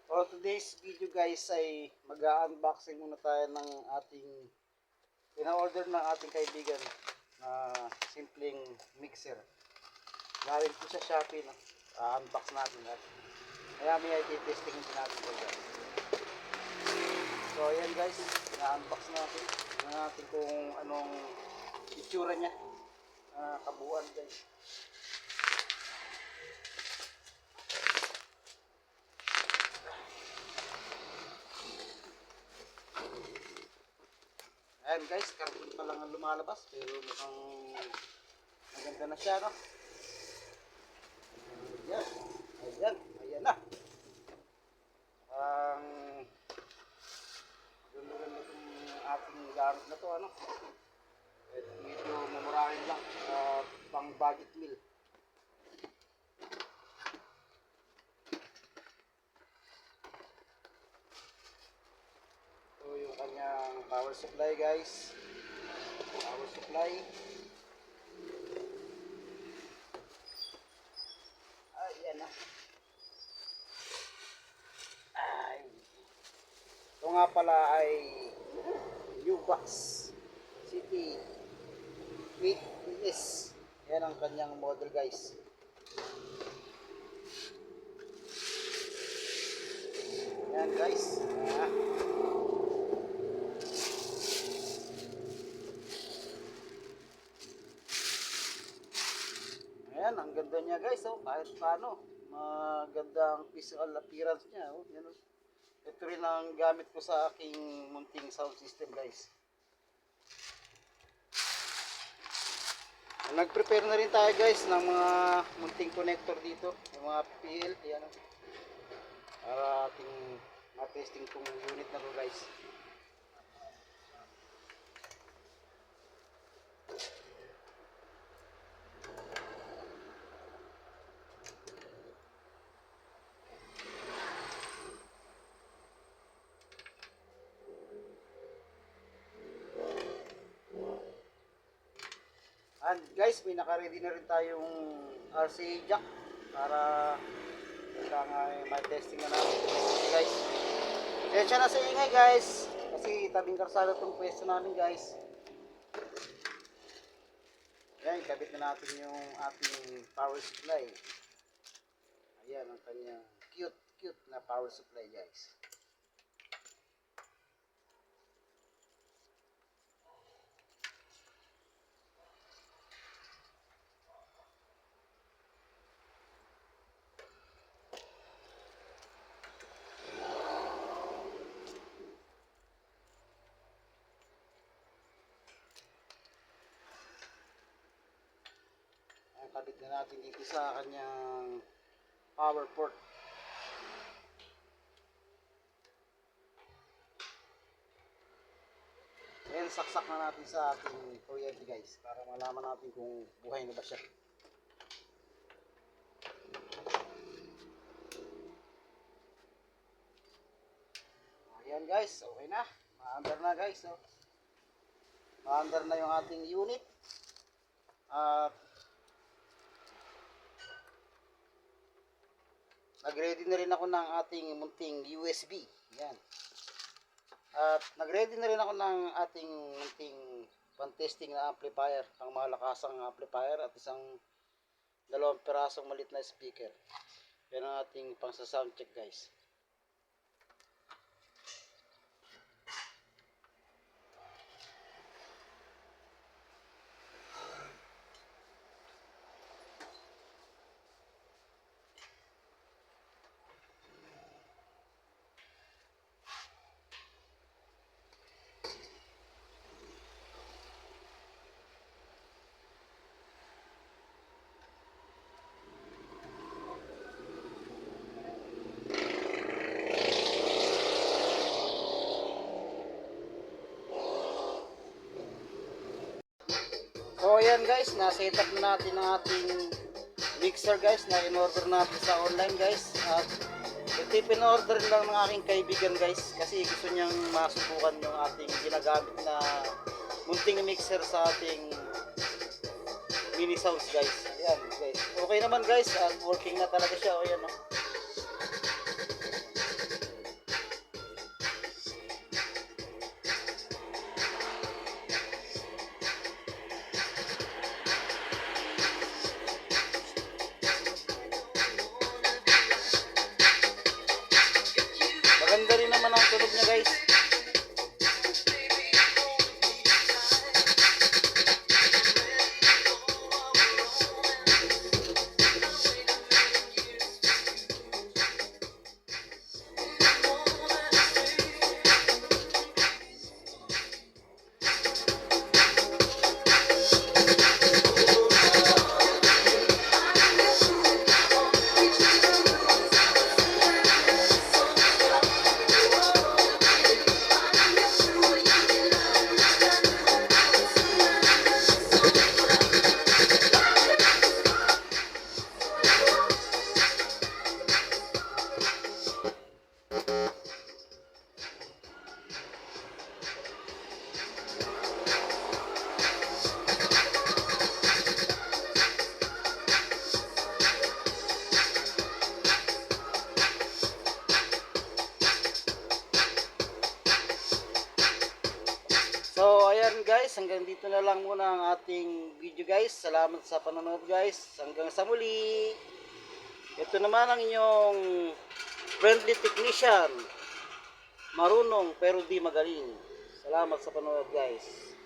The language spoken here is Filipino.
For today's video guys ay mag-unboxing muna tayo ng ating pina-order ng ating kaibigan na simpleng mixer. Galing po sa Shopee, no? Unbox natin natin. Kaya may i-testing din natin ito guys. So ayan guys, na-unbox natin. Tingnan natin kung anong itsura niya. Kabuuan guys. Ayan guys, karton pa lang ang lumalabas pero mukhang maganda na siya, no? Ayan, ayan na. Ang ganda-ganda itong ating gamit na to, ano? At medyo mamurahin lang, pang budget meal. Ito yung kanyang power supply guys. Power supply. Ayan na. Ay. Ito nga pala ay Ubox City 8ES. Yan ang kanyang model guys. Yan guys. Ayan, ang ganda niya guys, oh, kahit paano. Maganda ang physical appearance niya, oh. Yan, oh. Ito rin ang gamit ko sa aking munting sound system guys. Nag-prepare na rin tayo guys ng mga munting connector dito, yung mga PL, yan, oh. Para ating ma-testing tong unit na to guys. And guys, may naka-ready na rin tayong RCA jack para may testing na namin guys. Sensya na sa ingay guys kasi tabing karsada itong pwesto namin guys. Yan, kabit na natin yung ating power supply. Ayan ang kanyang cute na power supply guys. Kabit na natin dito sa kanyang power port. Ayan, saksak na natin sa ating kuryente guys para malaman natin kung buhay na ba siya. Ayan guys, okay na. Ma-under na guys, oh. Ma-under na yung ating unit. At nag-ready na rin ako ng ating munting USB. Yan. At nag-ready na rin ako ng ating munting pan-testing na amplifier, ang malakasang amplifier at isang 2 pirasong malit na speaker. Yan ang ating pang sa sound check guys. So ayan guys, na-set up na natin ang ating mixer guys na in-order natin sa online guys. At ito pin-order lang ng aking kaibigan guys kasi gusto niyang masubukan yung ating ginagamit na munting mixer sa ating mini sounds guys. Ayan guys, okay naman guys at working na talaga siya. O yan, no? guys. So, ayan guys, hanggang dito na lang muna ang ating video guys. Salamat sa panonood guys. Hanggang sa muli. Ito naman ang inyong friendly technician. Marunong pero di magaling. Salamat sa panonood guys.